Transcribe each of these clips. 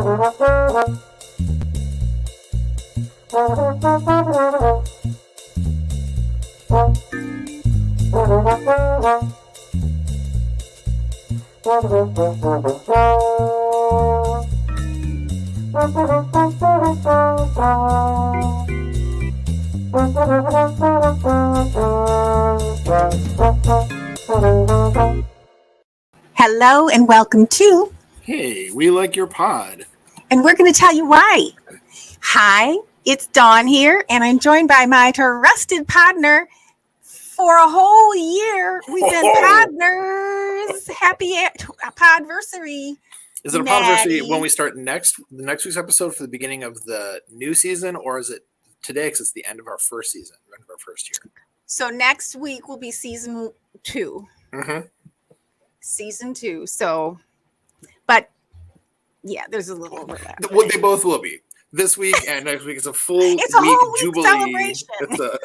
Hello and welcome to Hey, we like your pod. And we're going to tell you why. Hi, it's Dawn here, and I'm joined by my trusted partner for a whole year. We've been partners. Happy podversary. Is it a podversary when we start the next week's episode for the beginning of the new season, or is it today because it's the end of our first season, end of our first year? So next week will be season 2. Mm-hmm. Season 2. So, but yeah, there's a little overlap. Well, they both will be. This week and next week is a full it's a week whole week jubilee. Celebration. It's a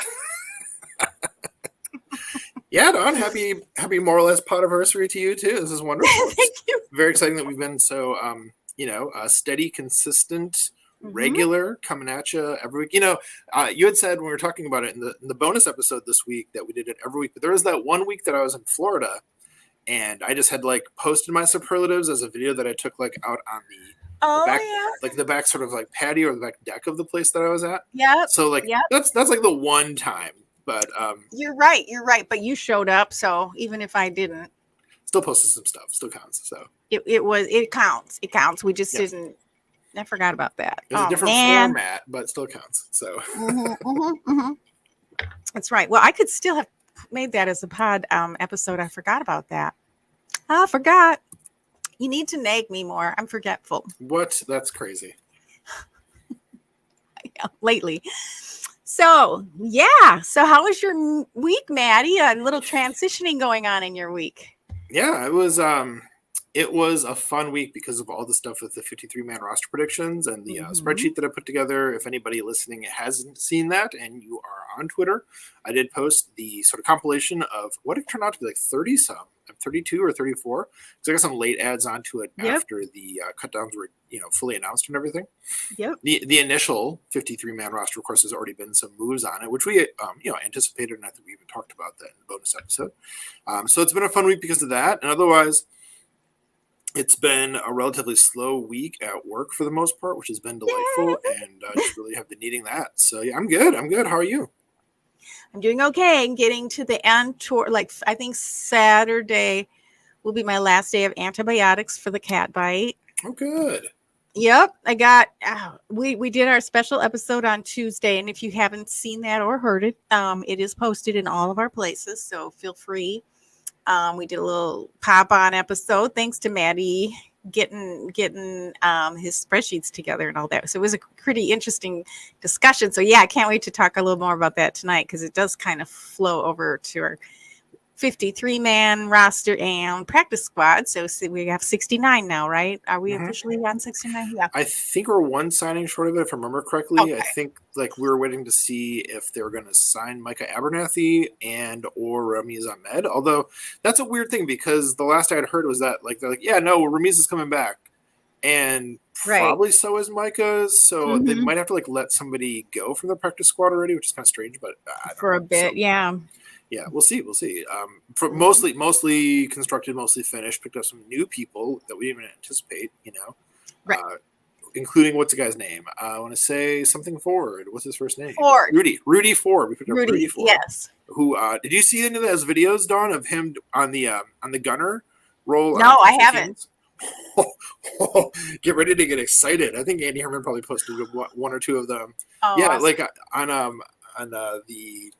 yeah, Dawn, happy more or less podiversary to you too. This is wonderful. Thank you. Very exciting that we've been so steady, consistent, regular, coming at you every week. You had said when we were talking about it in the bonus episode this week that we did it every week, but there was that one week that I was in Florida and I just had posted my superlatives as a video that I took out on the back, the back sort of patio or the back deck of the place that I was at. Yeah. So that's the one time. But you're right. But you showed up, so even if I didn't, still posted some stuff. Still counts. So it counts. It counts. We just didn't. I forgot about that. It was a different format, but still counts. So that's right. Well, I could still have made that as a pod episode. I forgot about that. I forgot. You need to nag me more. I'm forgetful. What? That's crazy. Lately. So, yeah. So how was your week, Maddie? A little transitioning going on in your week. Yeah, it was a fun week because of all the stuff with the 53-man roster predictions and the spreadsheet that I put together. If anybody listening hasn't seen that and you are on Twitter, I did post the sort of compilation of what it turned out to be 30-some, 32 or 34. Because I got some late adds onto it after the cutdowns were fully announced and everything. Yep. The initial 53-man roster, of course, has already been some moves on it, which we anticipated, and I think we even talked about that in the bonus episode. So it's been a fun week because of that, and otherwise, it's been a relatively slow week at work for the most part, which has been delightful, and just really have been needing that. So yeah, I'm good. How are you? I'm doing okay. I'm getting to the end tour. I think Saturday will be my last day of antibiotics for the cat bite. Oh, good. Yep. I got, we did our special episode on Tuesday. And if you haven't seen that or heard it, it is posted in all of our places. So feel free. We did a little pop-on episode thanks to Maddie getting his spreadsheets together and all that. So it was a pretty interesting discussion. So yeah, I can't wait to talk a little more about that tonight because it does kind of flow over to our 53-man roster and practice squad. So we have 69 now, right? Are we officially on 69? Yeah. I think we're one signing short of it, if I remember correctly. Okay. I think we were waiting to see if they were going to sign Micah Abernathy and or Ramiz Ahmed. Although that's a weird thing because the last I had heard was that they're yeah, no, Ramiz is coming back. And probably so is Micah. So they might have to let somebody go from the practice squad already, which is kind of strange, but for a bit, yeah. Yeah, we'll see. For mostly constructed, mostly finished. Picked up some new people that we didn't even anticipate. Including what's the guy's name? I want to say something Ford. What's his first name? Ford. Rudy Ford. We picked up Rudy Ford. Yes. Who did you see any of those videos, Dawn, of him on the gunner roll? No, I haven't. Get ready to get excited. I think Andy Herman probably posted one or two of them. Oh, yeah, on the.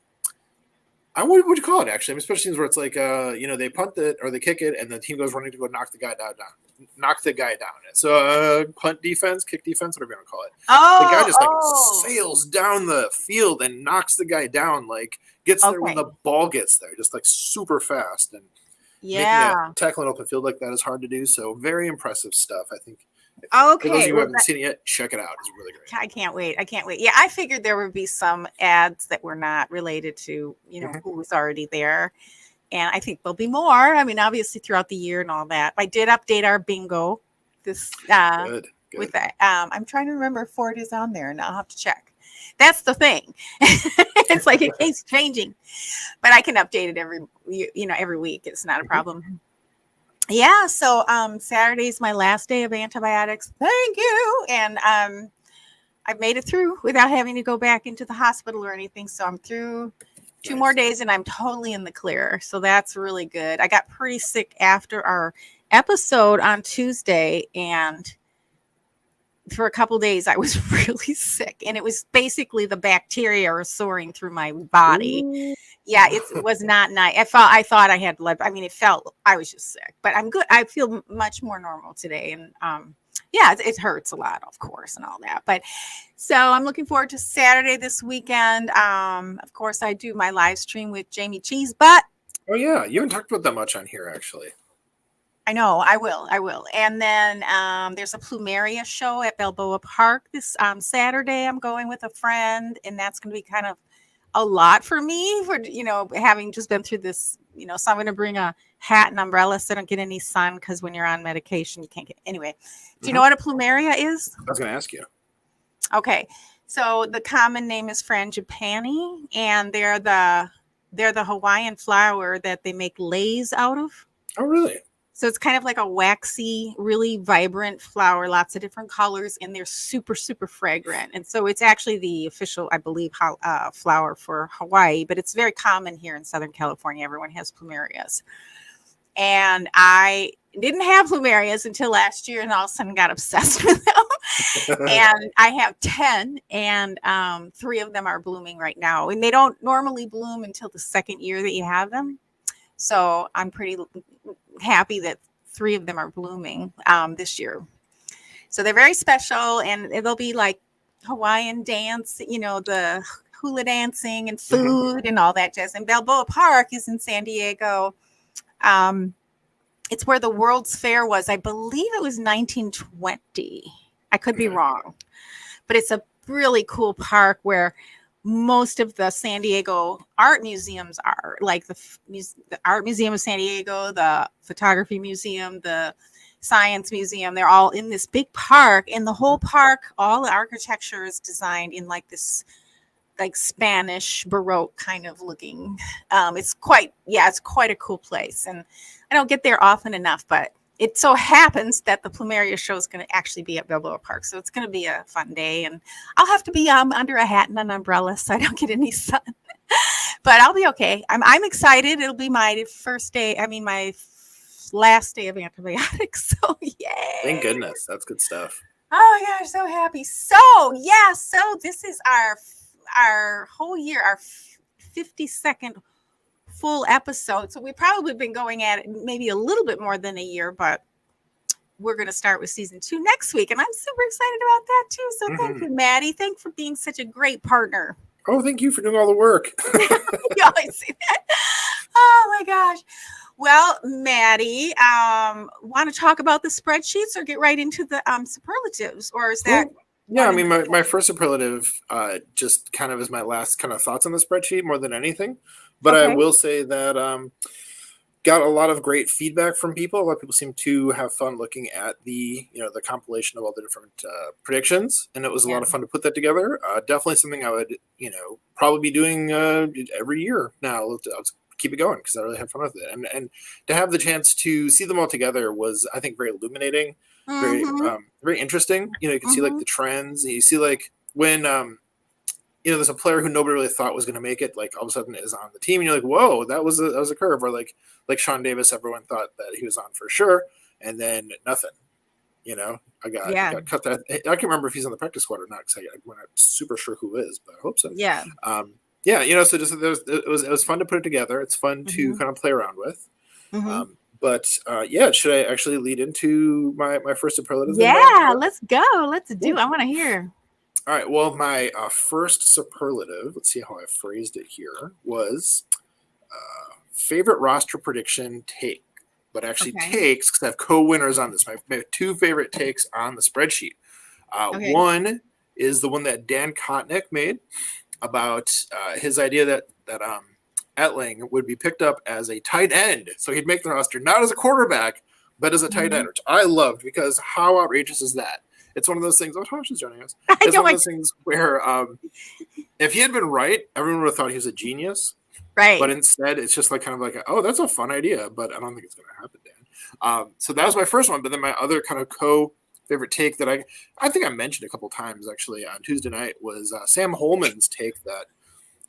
What would you call it, actually? Especially where it's they punt it or they kick it, and the team goes running to go knock the guy down. So punt defense, kick defense, whatever you want to call it. Oh, the guy just sails down the field and knocks the guy down, gets there when the ball gets there, just super fast. And tackling open field like that is hard to do. So very impressive stuff, I think. For those of you who haven't seen it yet, check it out. It's really great. I can't wait. Yeah, I figured there would be some ads that were not related to, who was already there. And I think there'll be more. I mean, obviously throughout the year and all that. I did update our bingo this Good. with that. I'm trying to remember if Ford is on there, and I'll have to check. That's the thing. It's like it keeps changing, but I can update it every week. It's not a problem. Yeah. So Saturday's my last day of antibiotics. Thank you. And I've made it through without having to go back into the hospital or anything. So I'm through 2 more days and I'm totally in the clear. So that's really good. I got pretty sick after our episode on Tuesday, and for a couple days I was really sick, and it was basically the bacteria were soaring through my body. Ooh. Yeah, it was not nice. I thought I had lead. I mean, I was just sick, but I'm good. I feel much more normal today. And yeah, it hurts a lot, of course, and all that. But so I'm looking forward to Saturday this weekend. Of course, I do my live stream with Jamie Cheese Butt. Oh yeah, you haven't talked about that much on here, actually. I know, I will. And then there's a Plumeria show at Balboa Park this Saturday. I'm going with a friend, and that's going to be kind of a lot for me, for having just been through this. So I'm going to bring a hat and umbrella so I don't get any sun, because when you're on medication, you can't get. Anyway, do you know what a Plumeria is? I was going to ask you. Okay, so the common name is frangipani, and they're the Hawaiian flower that they make leis out of. Oh, really? So it's kind of like a waxy, really vibrant flower, lots of different colors, and they're super, super fragrant. And so it's actually the official, I believe, flower for Hawaii, but it's very common here in Southern California. Everyone has plumerias. And I didn't have plumerias until last year, and all of a sudden got obsessed with them. And I have 10, and 3 of them are blooming right now. And they don't normally bloom until the second year that you have them. So I'm pretty happy that 3 of them are blooming this year. So they're very special, and it'll be like Hawaiian dance, the hula dancing and food and all that jazz. And Balboa Park is in San Diego. It's where the World's Fair was. I believe it was 1920. I could be wrong, but it's a really cool park where most of the San Diego art museums are, like the Art Museum of San Diego, the Photography Museum, the Science Museum. They're all in this big park, and the whole park, all the architecture is designed in like this like Spanish Baroque kind of looking. It's quite a cool place, and I don't get there often enough, but it so happens that the Plumeria show is going to actually be at Balboa Park. So it's going to be a fun day, and I'll have to be under a hat and an umbrella so I don't get any sun, but I'll be okay. I'm excited. It'll be my my last day of antibiotics. So yay. Thank goodness. That's good stuff. Oh my gosh, so happy. So yeah, so this is our whole year, our 52nd full episode. So we've probably been going at it maybe a little bit more than a year, but we're going to start with season 2 next week. And I'm super excited about that too. So thank you, Maddie. Thanks for being such a great partner. Oh, thank you for doing all the work. You always say that. Oh my gosh. Well, Maddie, want to talk about the spreadsheets or get right into the superlatives, or is that? Yeah, I mean, my first superlative just kind of is my last kind of thoughts on the spreadsheet more than anything. But okay. I will say that got a lot of great feedback from people. A lot of people seem to have fun looking at the compilation of all the different predictions, and it was a lot of fun to put that together. Definitely something I would probably be doing every year now. I'll keep it going because I really had fun with it, and to have the chance to see them all together was, I think, very illuminating. Very interesting. You can see like the trends. You see like when there's a player who nobody really thought was going to make it, like all of a sudden is on the team, and you're like, whoa, that was a curve. Or like Sean Davis, everyone thought that he was on for sure, and then nothing. I got cut that. I can't remember if he's on the practice squad or not because we're not super sure who is, but I hope so. Yeah. So just it was fun to put it together. It's fun to kind of play around with. But should I actually lead into my first superlative? Yeah, let's go. Let's do. I want to hear. All right. Well, my first superlative, let's see how I phrased it here, was favorite roster prediction take. But actually takes, because I have co-winners on this. I have 2 favorite takes on the spreadsheet. One is the one that Dan Kotnik made about his idea that Etling would be picked up as a tight end. So he'd make the roster not as a quarterback, but as a tight end, which I loved, because how outrageous is that? it's one of those things. Oh, Tosh is joining us. I It's know. one of those things where if he had been right, everyone would have thought he was a genius. Right. But instead, it's just like kind of like, oh, that's a fun idea, but I don't think it's going to happen, Dan. So that was my first one. But then my other kind of favorite take that I think I mentioned a couple times actually on Tuesday night was Sam Holman's take that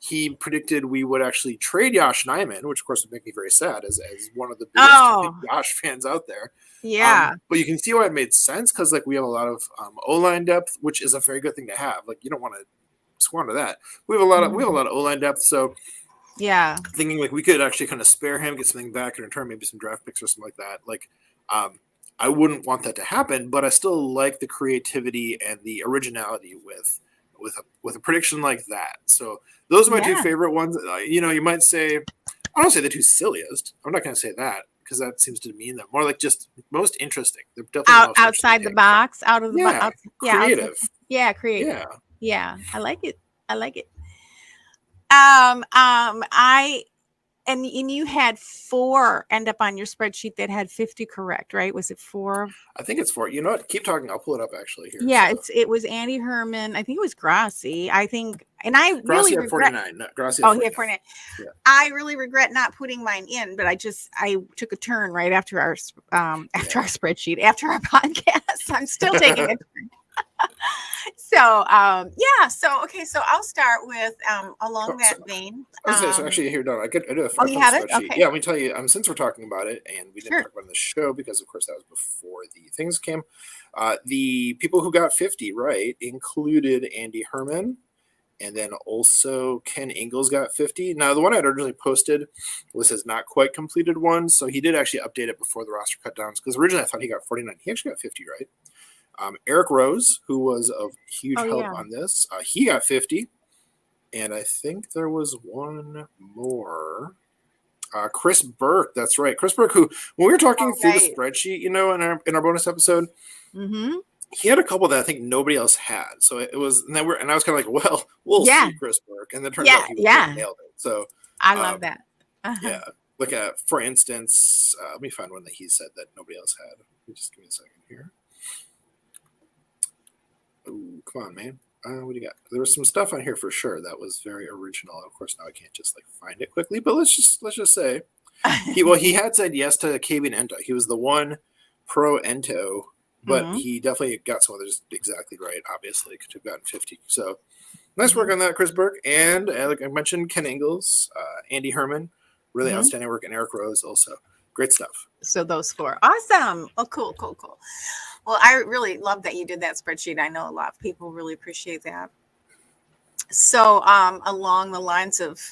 he predicted we would actually trade Josh Nyman, which of course would make me very sad as one of the biggest Josh fans out there. Yeah. But you can see why it made sense because like we have a lot of O-line depth, which is a very good thing to have. Like you don't want to squander that. We have a lot of O-line depth, so. Yeah. Thinking like we could actually kind of spare him, get something back in return, maybe some draft picks or something like that. Like, I wouldn't want that to happen, but I still like the creativity and the originality with a prediction like that. So those are my two favorite ones. You might say, I don't say the two silliest. I'm not going to say that because that seems to mean them more like just most interesting. They're definitely outside the box, out of the box. Creative. Creative. Yeah. I like it. And you had 4 end up on your spreadsheet that had 50 correct, right? Was it 4? I think it's 4. You know what? Keep talking. I'll pull it up actually here. Yeah, so. It was Andy Herman. I think it was Grossi. I think, and I Grossi really regret. 49. No, Grossi he had 49. Yeah. I really regret not putting mine in, but I took a turn right after our our spreadsheet, after our podcast. I'm still taking a turn. So I'll start with along that vein. So actually here, no, I do a spreadsheet. Okay. Yeah, let me tell you, since we're talking about it, and we didn't talk about it on the show because of course that was before the things came. The people who got 50 right included Andy Herman, and then also Ken Ingalls got 50. Now the one I'd originally posted was his not quite completed one, so he did actually update it before the roster cut downs because originally I thought he got 49. He actually got 50 right. Eric Rose, who was of huge help on this, he got 50. And I think there was one more. Chris Burke, that's right. Chris Burke, who, when we were talking through the spreadsheet, in our bonus episode, he had a couple that I think nobody else had. So it was, and I was kind of like, well, we'll see Chris Burke. And then it turns out he nailed it. So I love that. Yeah. Like, for instance, let me find one that he said that nobody else had. Just give me a second here. Oh, come on, man. What do you got? There was some stuff on here for sure that was very original. Of course, now I can't just like find it quickly, but let's just say he had said yes to Kavian Ento. He was the one pro Ento, but he definitely got some others exactly right. Obviously, could have gotten 50. So nice work on that, Chris Burke. And like I mentioned, Ken Ingalls, Andy Herman, really outstanding work, and Eric Rose also. Great stuff. So those 4. Awesome. Oh, cool. Well, I really love that you did that spreadsheet. I know a lot of people really appreciate that. So along the lines of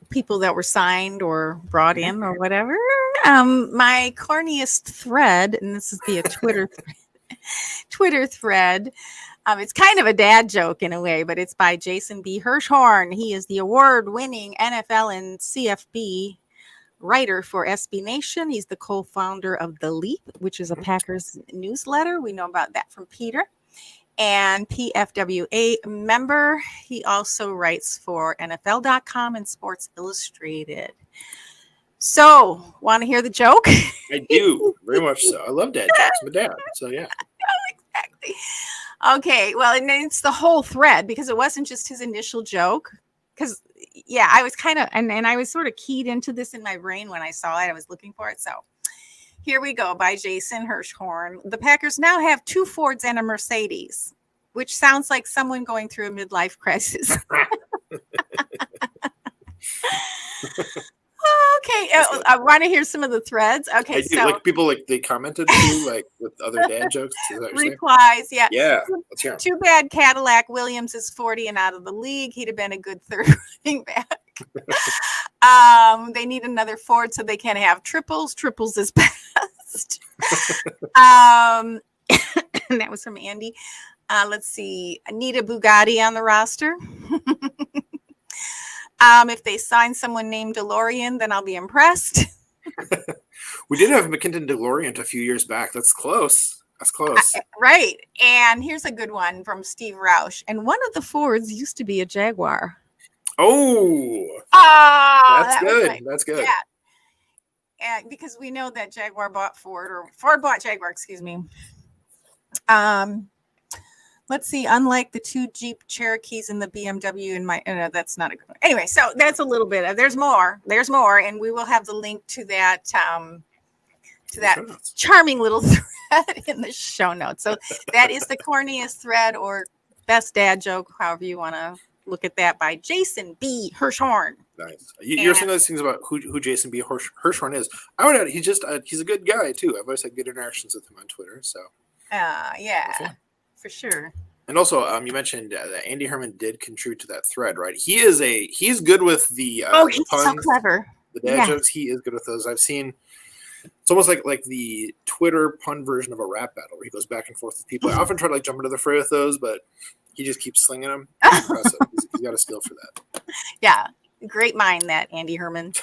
people that were signed or brought in or whatever, my Corniest thread, and this is via Twitter thread. It's kind of a dad joke in a way, but it's by Jason B. Hirschhorn. He is the award-winning NFL and CFB writer for SB Nation. He's the co-founder of The Leap, which is a Packers newsletter. We know about that from Peter. And PFWA member. He also writes for NFL.com and Sports Illustrated. So, want to hear the joke? I do, very much so. I love dad jokes. I'm a dad, so yeah. Exactly. Okay, well, and it's the whole thread because it wasn't just his initial joke. Because I was kind of, and I was sort of keyed into this in my brain when I saw it. I was looking for it. So here we go by Jason Hirschhorn. The Packers now have 2 Fords and a Mercedes, which sounds like someone going through a midlife crisis. Okay, I want to hear some of the threads. Okay, so like people they commented too, like with other dad jokes. Replies, yeah. Let's hear 'em. Too bad Cadillac Williams is 40 and out of the league. He'd have been a good third running back. They need another Ford so they can't have triples. Triples is best. And that was from Andy. Let's see. I need a Bugatti on the roster. If they sign someone named DeLorean, then I'll be impressed. We did have McKinnon DeLorean a few years back. That's close. Right. And here's a good one from Steve Roush. And one of the Fords used to be a Jaguar. Oh, that's good. That's good. Yeah. And because we know that Jaguar bought Ford, or Ford bought Jaguar, excuse me. Let's see. Unlike the 2 Jeep Cherokees and the BMW in my, that's not a good one. Anyway, so that's a little bit of. There's more, and we will have the link to that charming little thread in the show notes. So that is the Corniest thread, or best dad joke, however you want to look at that, by Jason B. Hirschhorn. Nice. You're saying those things about who Jason B. Hirschhorn is. I would add, he's a good guy too. I've always had good interactions with him on Twitter. So yeah, for sure. And also, you mentioned that Andy Herman did contribute to that thread, right? He's good with the he's puns, so clever. The dad jokes. He is good with those. I've seen. It's almost like the Twitter pun version of a rap battle, where he goes back and forth with people. I often try to jump into the fray with those, but he just keeps slinging them. It's impressive. He's got a skill for that. Yeah, great mind, that Andy Herman.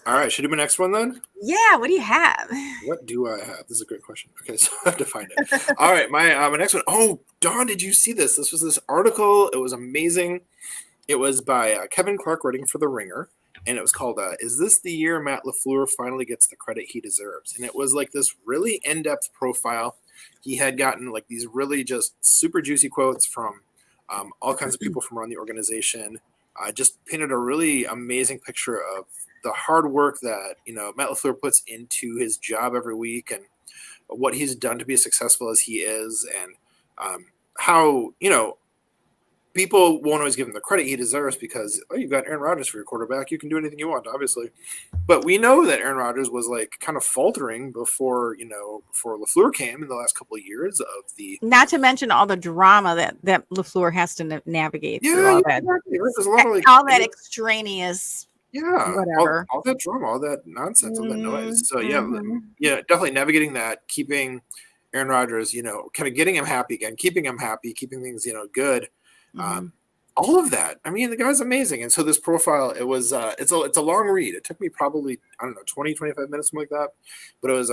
All right, should we do my next one then? Yeah, what do you have? What do I have? This is a great question. Okay, so I have to find it. All right, my next one. Oh, Dawn, did you see this? This was this article. It was amazing. It was by Kevin Clark, writing for The Ringer, and it was called "Is This the Year Matt LaFleur Finally Gets the Credit He Deserves?" And it was like this really in-depth profile. He had gotten like these really just super juicy quotes from all kinds of people from around the organization. Just painted a really amazing picture of the hard work that Matt LaFleur puts into his job every week, and what he's done to be as successful as he is, and how people won't always give him the credit he deserves because you've got Aaron Rodgers for your quarterback. You can do anything you want, obviously, but we know that Aaron Rodgers was like kind of faltering before LaFleur came in the last couple of years of the. Not to mention all the drama that LaFleur has to navigate through all that. Exactly. There's a lot of that extraneous. Yeah, whatever. All that drama, all that nonsense, all that noise. So definitely navigating that, keeping Aaron Rodgers, kind of getting him happy again, keeping him happy, keeping things, good. All of that. I mean, the guy's amazing. And so this profile, it was, it's a long read. It took me probably, 20, 25 minutes, something like that. But it was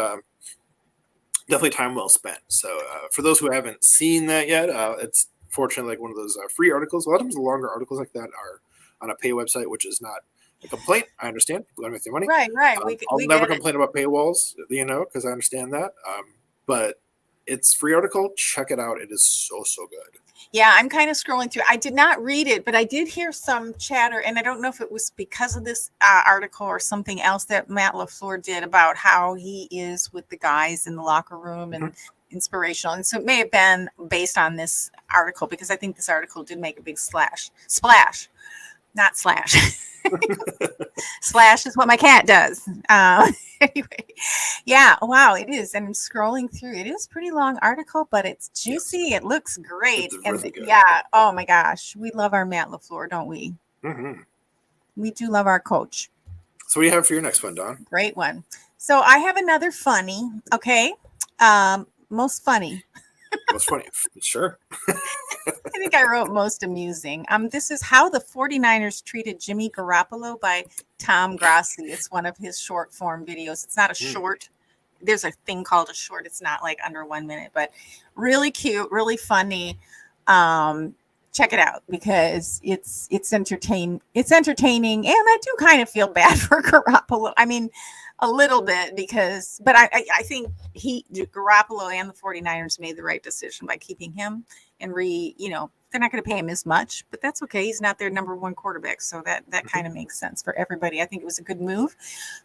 definitely time well spent. So for those who haven't seen that yet, it's fortunately like one of those free articles. A lot of times the longer articles like that are on a pay website, which is not a complaint. I understand. People gotta make their money. Right. I'll never complain about paywalls, because I understand that. But it's free article. Check it out. It is so good. Yeah, I'm kind of scrolling through. I did not read it, but I did hear some chatter, and I don't know if it was because of this article or something else that Matt LaFleur did about how he is with the guys in the locker room and inspirational. And so it may have been based on this article, because I think this article did make a big splash, not slash. Slash is what my cat does. Anyway, yeah, wow, it is. And I'm scrolling through. It is a pretty long article, but it's juicy. It looks great. And yeah, oh my gosh, we love our Matt LaFleur, don't we? We do love our coach. So what do you have for your next one, Dawn? Great one. So I have another funny. Okay, most funny. Most funny, sure. I think I wrote most amusing. This is how the 49ers treated Jimmy Garoppolo by Tom Grossi. It's one of his short form videos. It's not a short. There's a thing called a short. It's not like under 1 minute, but really cute, really funny. Check it out, because it's entertaining. It's entertaining, and I do kind of feel bad for Garoppolo. I mean, a little bit, but I think Garoppolo and the 49ers made the right decision by keeping him, and they're not going to pay him as much, but that's okay. He's not their number one quarterback. So that kind of makes sense for everybody. I think it was a good move,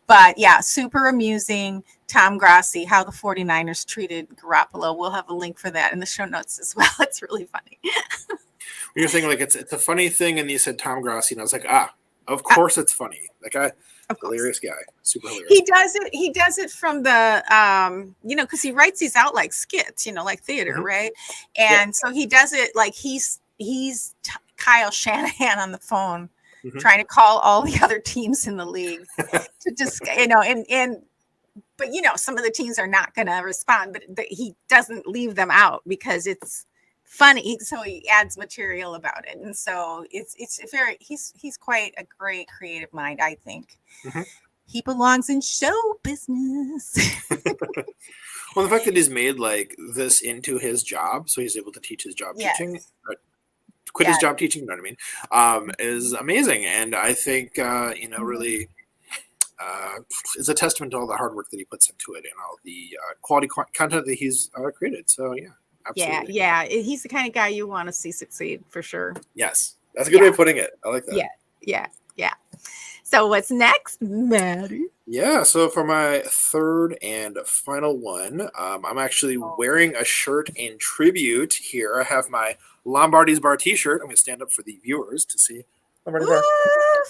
but yeah, super amusing. Tom Grossi, how the 49ers treated Garoppolo. We'll have a link for that in the show notes as well. It's really funny. You're saying like it's a funny thing, and you said Tom Grossi, and I was like, of course it's funny. That guy, hilarious guy, super hilarious. He does it from the because he writes these out like skits, like theater, right? And so he does it like he's Kyle Shanahan on the phone, trying to call all the other teams in the league to just but some of the teams are not going to respond, but he doesn't leave them out because it's funny, so he adds material about it, and so he's quite a great creative mind, I think. He belongs in show business. Well, the fact that he's made like this into his job, so he's able to teach his job teaching, quit his job teaching, you know what I mean, is amazing. And I think really is a testament to all the hard work that he puts into it and all the quality content that he's created. So yeah, absolutely. Yeah. He's the kind of guy you want to see succeed for sure. Yes, that's a good way of putting it. I like that. Yeah. So what's next, Maddie? Yeah, so for my third and final one, I'm actually wearing a shirt in tribute here. I have my Lombardi's Bar t-shirt. I'm going to stand up for the viewers to see Lombardi's Bar.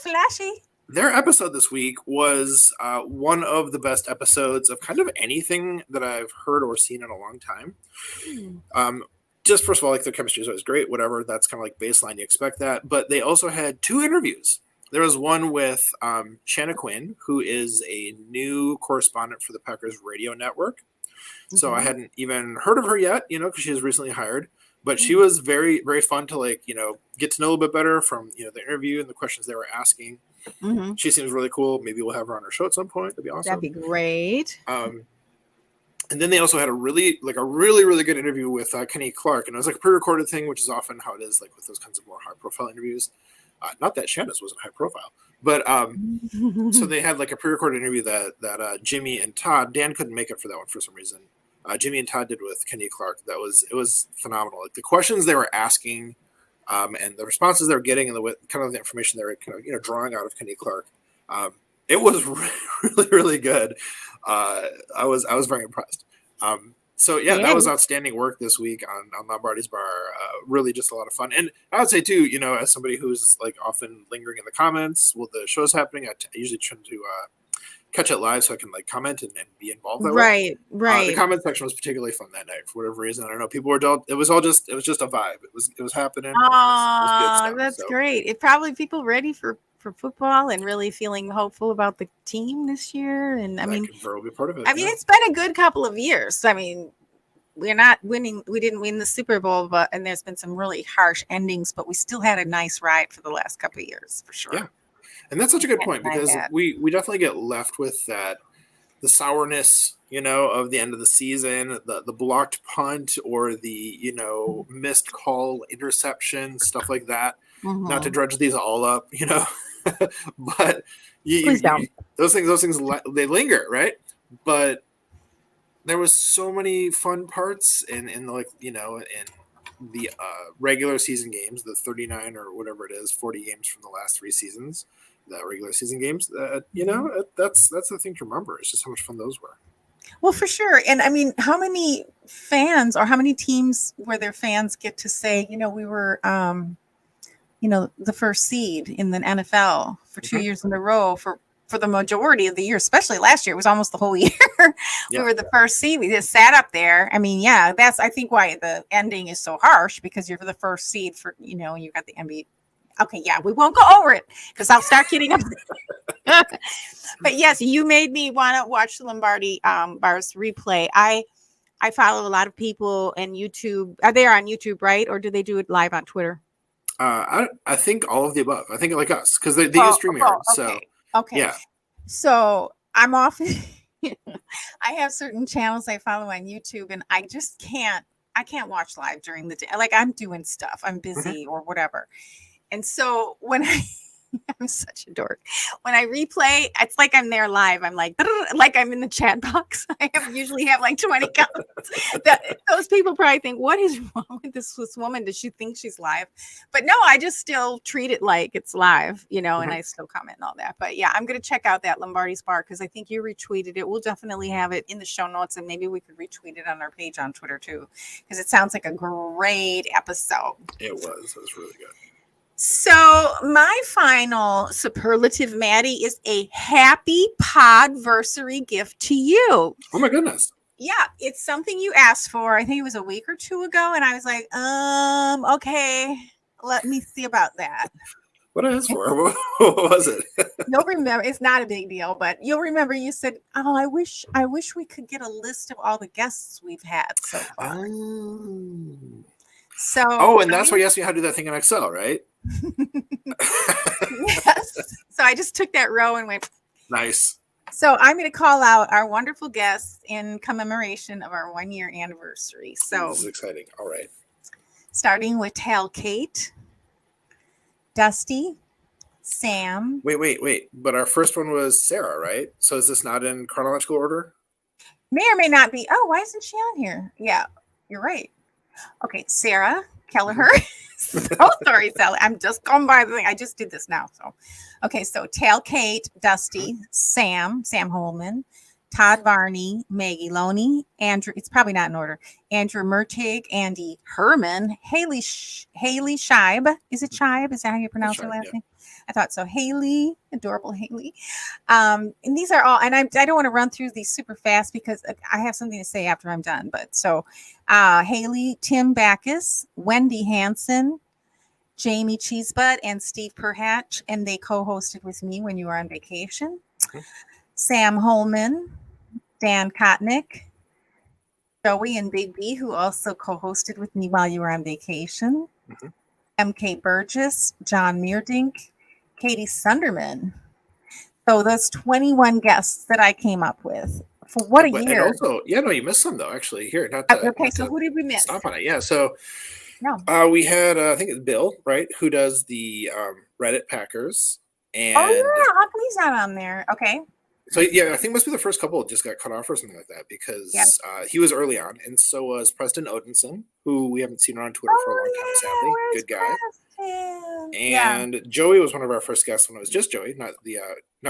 Flashy. Their episode this week was one of the best episodes of kind of anything that I've heard or seen in a long time. Just first of all, like their chemistry is always great, whatever. That's kind of like baseline. You expect that. But they also had 2 interviews. There was one with Shanna Quinn, who is a new correspondent for the Packers radio network. So I hadn't even heard of her yet, because she was recently hired. But she was very, very fun to get to know a little bit better from, the interview and the questions they were asking. She seems really cool. Maybe we'll have her on our show at some point. That'd be awesome. That'd be great. And then they also had a really, really good interview with Kenny Clark. And it was like a pre-recorded thing, which is often how it is like with those kinds of more high-profile interviews. Not that Shanna's wasn't high profile, but so they had like a pre-recorded interview that Jimmy and Todd, Dan couldn't make it for that one for some reason. Jimmy and Todd did with Kenny Clark. It was phenomenal. Like the questions they were asking, and the responses they were getting, and the kind of the information they were kind of drawing out of Kenny Clark. It was really, really good. I was very impressed. So that was outstanding work this week on Lombardi's Bar. Really just a lot of fun. And I would say too, as somebody who's like often lingering in the comments while the show's happening, I usually try to catch it live so I can like comment and be involved that way. Right. The comment section was particularly fun that night for whatever reason. I don't know. People were it was just a vibe. It was happening. Oh, good stuff, that's great. It probably people ready for football and really feeling hopeful about the team this year. And I mean, will be part of it. It's been a good couple of years. I mean, we're not winning. We didn't win the Super Bowl, and there's been some really harsh endings, but we still had a nice ride for the last couple of years for sure. Yeah. And that's such a good point because we definitely get left with that, the sourness, of the end of the season, the blocked punt or the, missed call, interception, stuff like that. Not to dredge these all up, but those things they linger, right? But there was so many fun parts in the regular season games, the 39 or whatever it is, 40 games from the last 3 seasons, the regular season games. That's the thing to remember. It's just how much fun those were. Well, for sure. And I mean, how many fans or how many teams where their fans get to say, we were the first seed in the NFL for 2 years in a row for the majority of the year, especially last year. It was almost the whole year. We were the first seed. We just sat up there. I mean, that's, I think, why the ending is so harsh, because you're the first seed for, you got the NBA. Okay, we won't go over it because I'll start getting up. But yes, you made me want to watch the Lombardi Bar's replay. I follow a lot of people and YouTube. Are they on YouTube, right? Or do they do it live on Twitter? I think all of the above. I think like us, because they use StreamYard. Okay. Okay. Yeah. So I'm often I have certain channels I follow on YouTube, and I just can't watch live during the day. Like I'm doing stuff, I'm busy or whatever. And so when I'm such a dork. When I replay, it's like I'm there live. I'm like I'm in the chat box. I usually have like 20 comments. Those people probably think, what is wrong with this woman? Does she think she's live? But no, I just still treat it like it's live, and I still comment and all that. But yeah, I'm going to check out that Lombardi's Bar because I think you retweeted it. We'll definitely have it in the show notes, and maybe we could retweet it on our page on Twitter too, because it sounds like a great episode. It was really good. So my final superlative, Maddie, is a happy podversary gift to you. Oh my goodness. Yeah, it's something you asked for. I think it was a week or two ago. And I was like, okay, let me see about that. What I asked for? What was it? You'll remember. It's not a big deal, but you'll remember you said, oh, I wish we could get a list of all the guests we've had so far. And that's why you asked me how to do that thing in Excel, right? Yes. So I just took that row and went. Nice. So I'm going to call out our wonderful guests in commemoration of our 1-year anniversary. So this is exciting. All right. Starting with Tal Kate, Dusty, Sam. Wait. But our first one was Sarah, right? So is this not in chronological order? May or may not be. Oh, why isn't she on here? Yeah, you're right. Okay, Sarah Kelleher. So sorry, Sally. I'm just going by the thing. I just did this now. So, okay. So Tail Kate, Dusty, Sam Holman, Todd Varney, Maggie Loney, Andrew. It's probably not in order. Andrew Mertig, Andy Herman, Haley Scheib. Is it Scheib? Is that how you pronounce her last name? I thought so. Haley, adorable Haley. And these are all, and I don't want to run through these super fast because I have something to say after I'm done. But so Haley, Tim Backus, Wendy Hansen, Jamie Cheesebutt, and Steve Perhatch, and they co-hosted with me when you were on vacation. Mm-hmm. Sam Holman, Dan Kotnik, Joey and Big B, who also co-hosted with me while you were on vacation. Mm-hmm. MK Burgess, John Meerdink, Katie Sunderman. So those 21 guests that I came up with. For what a year. And also, you missed some though, actually. Here, so who did we miss? Stop on it. Yeah, so no. We had, I think it's Bill, right, who does the Reddit Packers. And how come he's not on there? Okay. So, yeah, I think it must be the first couple just got cut off or something like that because he was early on. And so was Preston Odinson, who we haven't seen on Twitter for a long time, sadly. Good guy. And Joey was one of our first guests when it was just Joey, not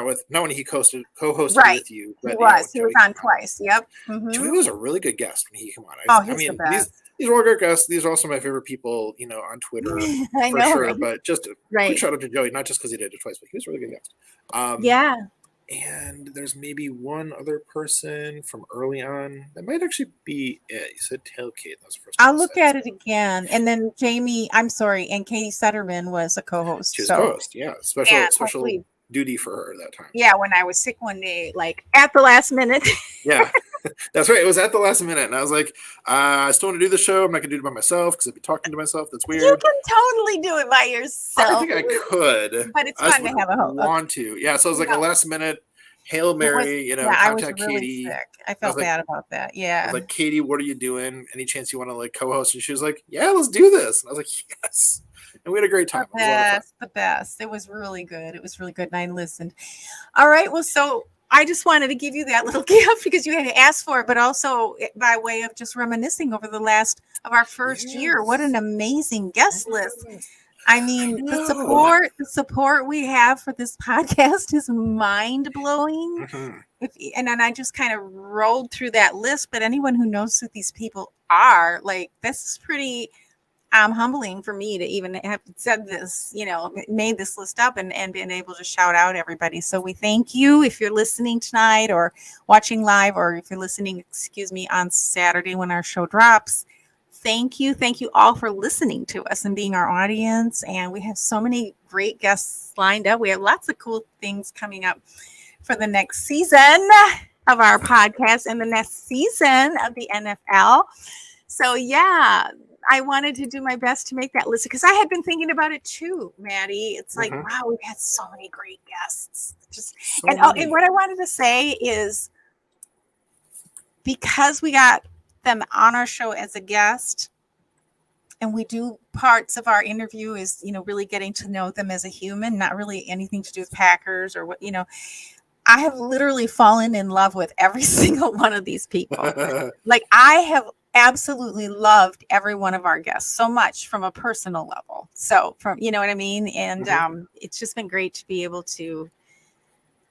when he co-hosted with you. But, he was on twice. Yep. Mm-hmm. Joey was a really good guest when he came on. He's the best. These are all good guests. These are also my favorite people, on Twitter for sure. Right? But just a quick shout out to Joey, not just because he did it twice, but he was a really good guest. And there's maybe one other person from early on. That might actually be it. You said Tailgate. That was the first one. I'll look at it again. And then Jamie, and Katie Sutterman was a co-host. She was a co-host, yeah. Special duty for her that time. Yeah, when I was sick one day, like at the last minute. Yeah, that's right. It was at the last minute. And I was like, I still want to do the show. I'm not going to do it by myself because I'd be talking to myself. That's weird. You can totally do it by yourself. I think I could. But it's fun to have a host. Want to. Yeah, so it was like a last minute Hail Mary, contact I was really Katie. Sick. I felt bad about that. Yeah. I was like, Katie, what are you doing? Any chance you want to co-host? And she was like, yeah, let's do this. And I was like, yes. And we had a great time. The best. It was really good. And I listened. All right. Well, so I just wanted to give you that little gift because you had asked for it, but also by way of just reminiscing over the last of our first year. What an amazing guest list. I mean, the support we have for this podcast is mind-blowing. Mm-hmm. And then I just kind of rolled through that list, but anyone who knows who these people are, this is pretty humbling for me to even have said this, made this list up and been able to shout out everybody. So we thank you if you're listening tonight or watching live, or if you're listening, on Saturday when our show drops. Thank you all for listening to us and being our audience. And we have so many great guests lined up. We have lots of cool things coming up for the next season of our podcast and the next season of the NFL. So I wanted to do my best to make that list because I had been thinking about it too, Maddie. It's like, wow, we've had so many great guests. And what I wanted to say is because we got them on our show as a guest, and we do parts of our interview is really getting to know them as a human, not really anything to do with Packers or what I have literally fallen in love with every single one of these people. I have absolutely loved every one of our guests so much from a personal level. So from what I mean, and it's just been great to be able to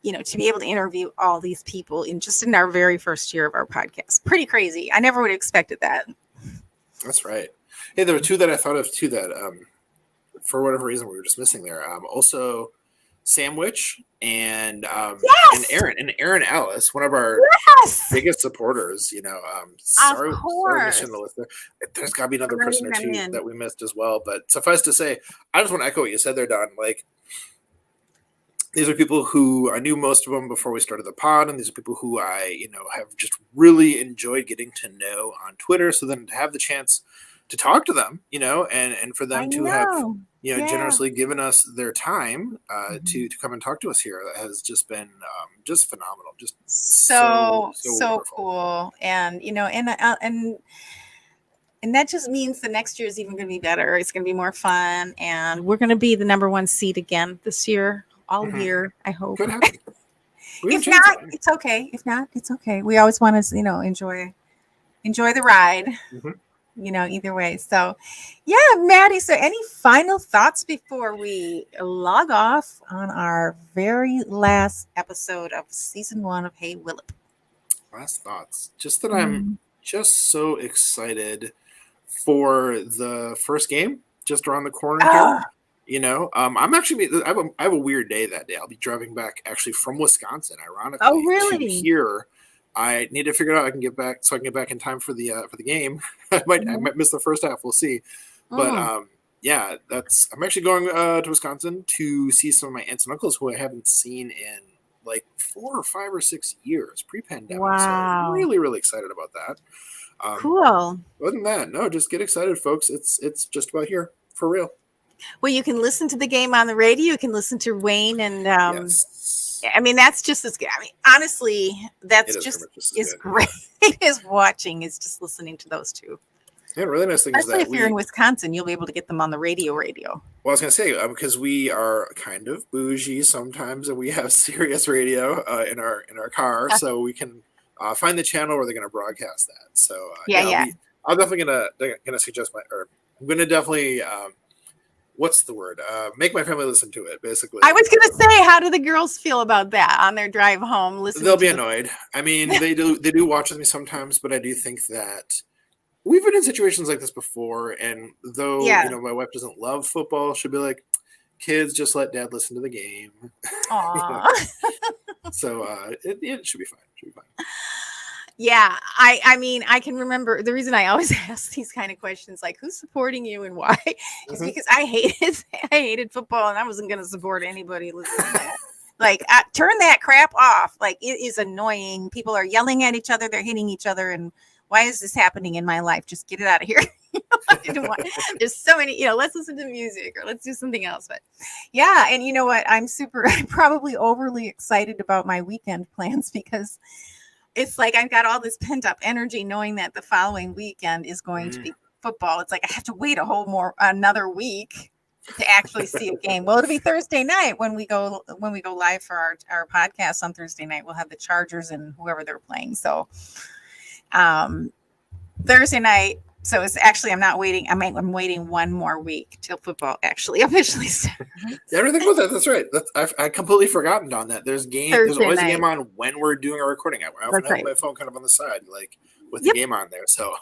interview all these people in our very first year of our podcast. Pretty crazy. I never would have expected that. That's right. Hey, there were two that I thought of too that for whatever reason we were just missing there. Also Sandwich and Aaron Alice, one of our biggest supporters, sorry for missing the list there. There's got to be another person or two that we missed as well. But suffice to say, I just want to echo what you said there, Don. These are people who I knew most of them before we started the pod, and these are people who I, have just really enjoyed getting to know on Twitter. So then to have the chance to talk to them, and for them to have, generously given us their time to come and talk to us here has just been just phenomenal. Just so cool. And, and And that just means the next year is even going to be better. It's going to be more fun. And we're going to be the number one seed again this year, all year, I hope. Could happen. If not, it's okay. If not, it's okay. We always want to, enjoy the ride, either way. So, yeah, Maddie, so any final thoughts before we log off on our very last episode of season 1 of HeyWLYP? Last thoughts. Just that I'm just so excited for the first game just around the corner here. I'm actually I have a weird day that day. I'll be driving back actually from Wisconsin, ironically. Oh, really? To here. I need to figure out I can get back so I can get back in time for the game. I might miss the first half. We'll see. But I'm actually going to Wisconsin to see some of my aunts and uncles who I haven't seen in like 4 or 5 or 6 years pre-pandemic. Wow. So I'm really, really excited about that. Cool. Other than that, no, just get excited, folks. It's just about here for real. Well, you can listen to the game on the radio. You can listen to Wayne and yes. I mean, that's just as good. I mean, honestly, that's just as great as watching is just listening to those two. Yeah, really nice thing Especially is that if you're in Wisconsin, you'll be able to get them on the radio. Well, I was going to say, because we are kind of bougie sometimes, and we have Sirius radio in our car, so we can find the channel where they're going to broadcast that. So I'm definitely gonna suggest I'm going to definitely. What's the word? Make my family listen to it, basically. I was going to say, how do the girls feel about that on their drive home? They'll be annoyed. I mean, they do watch with me sometimes, but I do think that we've been in situations like this before. And though, my wife doesn't love football, she'll be like, kids, just let dad listen to the game. So it should be fine. Yeah, I mean, I can remember the reason I always ask these kind of questions, like who's supporting you and why, is because I hated football and I wasn't going to support anybody listening to that. Like, turn that crap off. Like, it is annoying. People are yelling at each other. They're hitting each other. And why is this happening in my life? Just get it out of here. There's so many, let's listen to music or let's do something else. But yeah. And you know what? I'm probably overly excited about my weekend plans because it's like I've got all this pent up energy knowing that the following weekend is going to be football. It's like I have to wait another week to actually see a game. Well, it'll be Thursday night when we go live for our podcast on Thursday night. We'll have the Chargers and whoever they're playing. So Thursday night. So it's actually, I'm not waiting. I'm waiting one more week till football actually officially starts. Everything about that. That's right. I completely forgotten on that. There's always a game on when we're doing our recording. I often have my phone kind of on the side, like with the game on there. So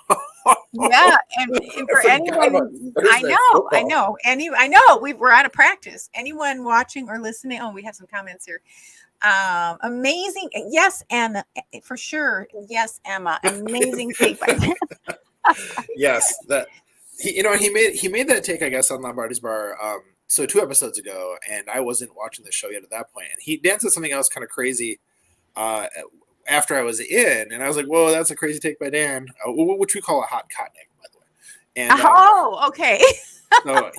yeah, and for anyone, I know we're out of practice. Anyone watching or listening? Oh, we have some comments here. Amazing. Yes, Anna, for sure. Yes, Emma. Amazing take by Dan. Yes, that he made that take, I guess, on Lombardi's Bar. So 2 episodes ago, and I wasn't watching the show yet at that point. And Dan said something else kind of crazy after I was in, and I was like, "Whoa, that's a crazy take by Dan," which we call a hot Kotnik, by the way. And okay. So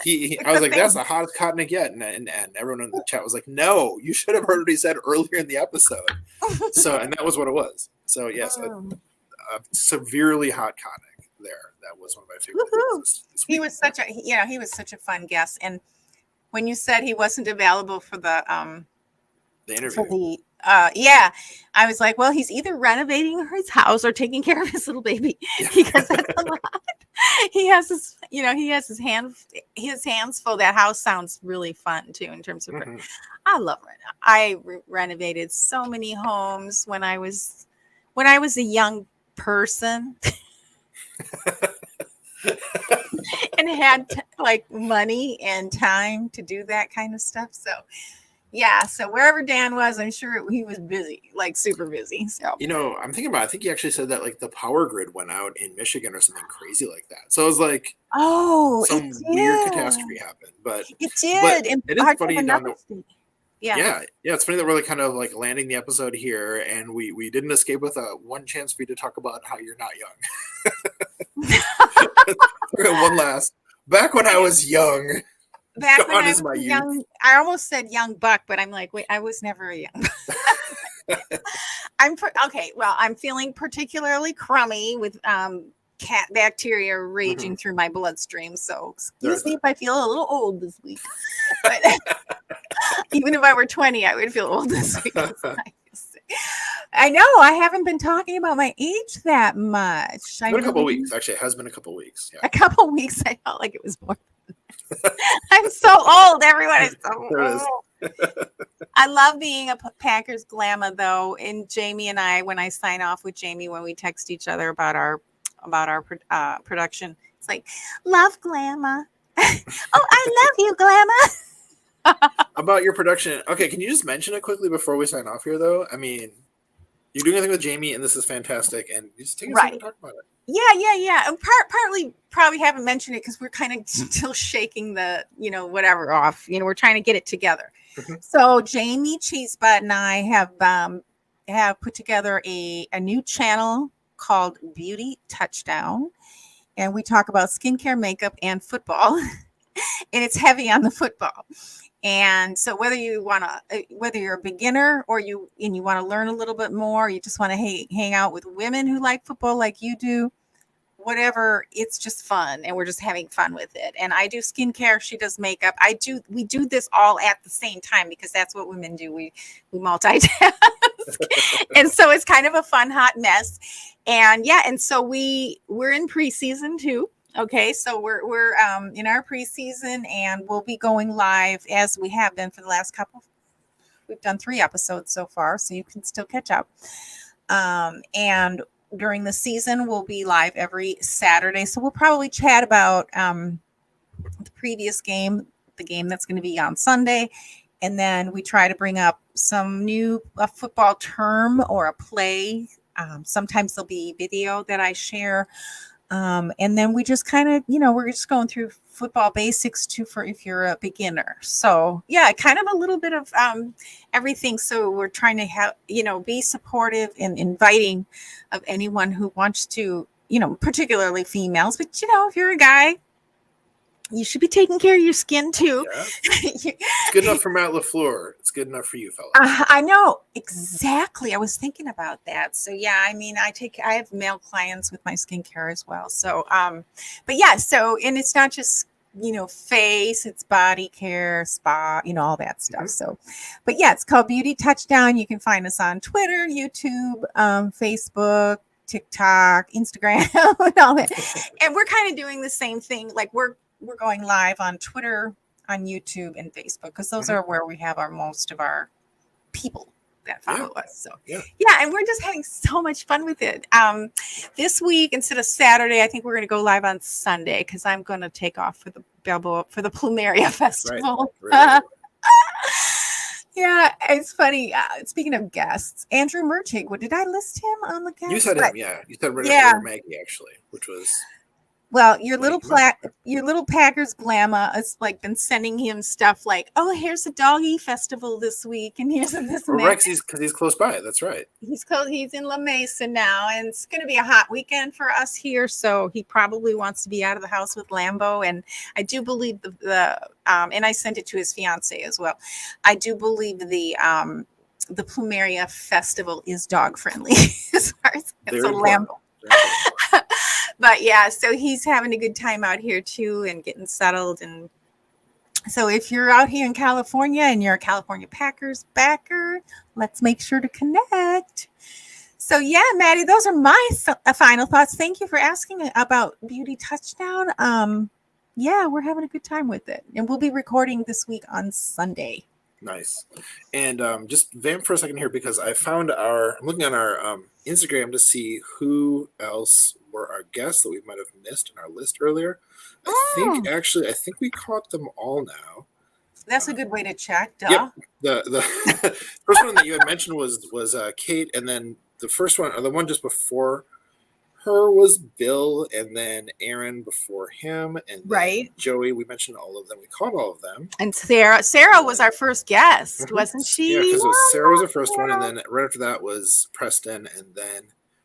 I was like, "That's the hottest Kotnik yet," and everyone in the chat was like, "No, you should have heard what he said earlier in the episode." And that was what it was. So yes, a severely hot Kotnik. There, that was one of my favorite things this week. He was such a fun guest. And when you said he wasn't available for the interview, I was like, well, he's either renovating his house or taking care of his little baby because that's a lot. He has his hands full. That house sounds really fun too in terms of I love it. I renovated so many homes when I was a young person. And had money and time to do that kind of stuff. So wherever Dan was, I'm sure he was busy, like super busy. So I'm thinking about, I think he actually said that the power grid went out in Michigan or something crazy like that. So it was like, some weird catastrophe happened, but it did. It is funny. Yeah, it's funny that we're kind of landing the episode here, and we didn't escape with one chance for you to talk about how you're not young. One last. Back when I was young. Back when I was young, I almost said young buck, but I'm like, wait, I was never a young buck. I'm feeling particularly crummy with cat bacteria raging through my bloodstream. So excuse me if I feel a little old this week. But even if I were 20, I would feel old this week. I know I haven't been talking about my age that much. It's been a couple of weeks. Actually, it has been a couple of weeks. Yeah. A couple of weeks. I felt like it was more. I'm so old. Everyone is so old. I love being a Packers Glamma though. And Jamie and I, when I sign off with Jamie, when we text each other about our production, it's like, love Glamma. Oh, I love you, Glamma. About your production. Okay, can you just mention it quickly before we sign off here, though? I mean, you're doing anything with Jamie, and this is fantastic. And you just take a second to talk about it. Yeah. And partly probably haven't mentioned it because we're kind of still shaking the, whatever off. We're trying to get it together. So Jamie Cheesebutt and I have put together a new channel called Beauty Touchdown. And we talk about skincare, makeup, and football. And it's heavy on the football. And so whether you're a beginner or you want to learn a little bit more, you just want to hang out with women who like football like you do, whatever, it's just fun. And we're just having fun with it. And I do skincare. She does makeup. We do this all at the same time because that's what women do. We multitask. And so it's kind of a fun, hot mess. And so we're in preseason too. Okay, so we're in our preseason, and we'll be going live as we have been for the last couple. We've done 3 episodes so far, so you can still catch up. And during the season, we'll be live every Saturday. So we'll probably chat about the previous game, the game that's going to be on Sunday, and then we try to bring up some new football term or a play. Sometimes there'll be video that I share. And then we just kind of, we're just going through football basics too, for if you're a beginner. So kind of a little bit of everything. So we're trying to have, be supportive and inviting of anyone who wants to, particularly females, but if you're a guy, you should be taking care of your skin too. Yeah. It's good enough for Matt LaFleur. It's good enough for you, fellas. I know exactly. I was thinking about that. So I have male clients with my skincare as well. So, and it's not just face, it's body care, spa, all that stuff. So, but it's called Beauty Touchdown. You can find us on Twitter, YouTube, Facebook, TikTok, Instagram, and all that. And we're kind of doing the same thing. Like we're going live on Twitter, on YouTube, and Facebook because those are where we have most of our people that follow us. So and we're just having so much fun with it. This week instead of Saturday, I think we're going to go live on Sunday because I'm going to take off for the Plumeria Festival. Right. Yeah, it's funny. Speaking of guests, Andrew Mertig. Did I list him on the guest? You said him, yeah. You said Maggie actually, which was. Well, your little Packers Glamma has been sending him stuff like, oh, here's a doggy festival this week, and here's this. Rex, because he's close by. That's right. He's in La Mesa now, and it's going to be a hot weekend for us here. So he probably wants to be out of the house with Lambo, and I do believe and I sent it to his fiance as well. I do believe the Plumeria Festival is dog friendly as far as Lambo. But so he's having a good time out here too and getting settled. And so if you're out here in California and you're a California Packers backer, let's make sure to connect. So Maddie, those are my final thoughts. Thank you for asking about Beauty Touchdown. We're having a good time with it. And we'll be recording this week on Sunday. Nice. And just vamp for a second here because I found I'm looking on our Instagram to see who else were our guests that we might have missed in our list earlier. I think we caught them all now. That's a good way to check. Duh. Yep. The first one that you had mentioned was Kate, and then the first one, or the one just before her, was Bill, and then Aaron before him, and then Joey. We mentioned all of them. We caught all of them. And Sarah was our first guest, wasn't she? Yeah, because Sarah was the first one, and then right after that was Preston, and then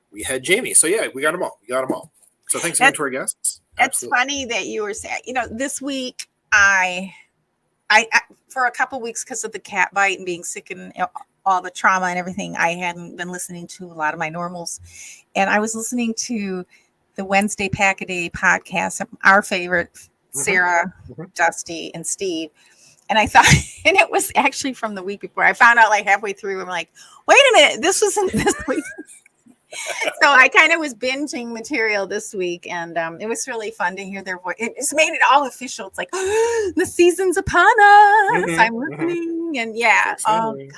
we had Jamie. So we got them all. So thanks again to our guests. That's funny that you were saying. This week I for a couple weeks because of the cat bite and being sick and all the trauma and everything, I hadn't been listening to a lot of my normals, and I was listening to the Wednesday Pack-A-Day podcast, our favorite, Sarah, Dusty, and Steve. And I thought, and it was actually from the week before. I found out like halfway through. I'm like, wait a minute, this wasn't this week. So I kind of was binging material this week, and it was really fun to hear their voice. It just made it all official. It's like, oh, the season's upon us. I'm listening, and oh God,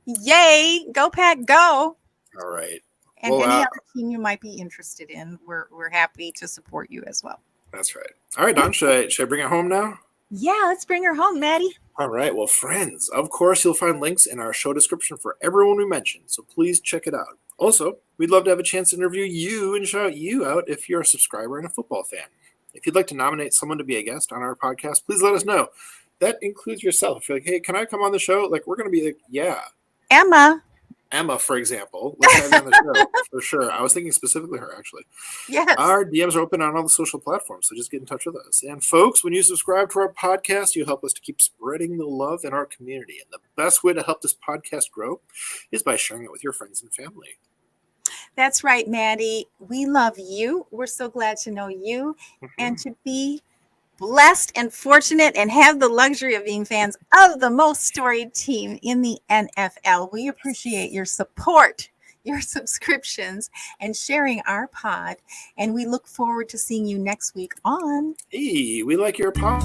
yay, go Pack, go! All right. And any other team you might be interested in, we're happy to support you as well. That's right. All right, Don, should I bring it home now? Yeah, let's bring her home, Maddie. All right. Well, friends, of course, you'll find links in our show description for everyone we mentioned, so please check it out. Also, we'd love to have a chance to interview you and shout you out if you're a subscriber and a football fan. If you'd like to nominate someone to be a guest on our podcast, please let us know. That includes yourself. If you're like, hey, can I come on the show? Like, we're going to be like, yeah. Emma, for example. Let's have you on the show for sure. I was thinking specifically her, actually. Yes. Our DMs are open on all the social platforms, so just get in touch with us. And folks, when you subscribe to our podcast, you help us to keep spreading the love in our community. And the best way to help this podcast grow is by sharing it with your friends and family. That's right, Maddie. We love you. We're so glad to know you and to be blessed and fortunate and have the luxury of being fans of the most storied team in the NFL. We appreciate your support, your subscriptions, and sharing our pod. And we look forward to seeing you next week on Hey, we like your pod.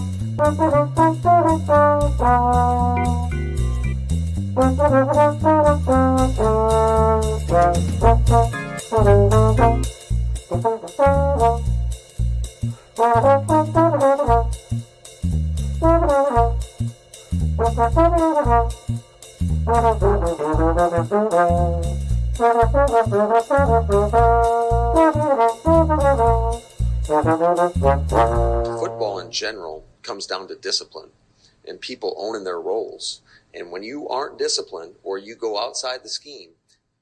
Football in general comes down to discipline and people owning their roles. And when you aren't disciplined or you go outside the scheme,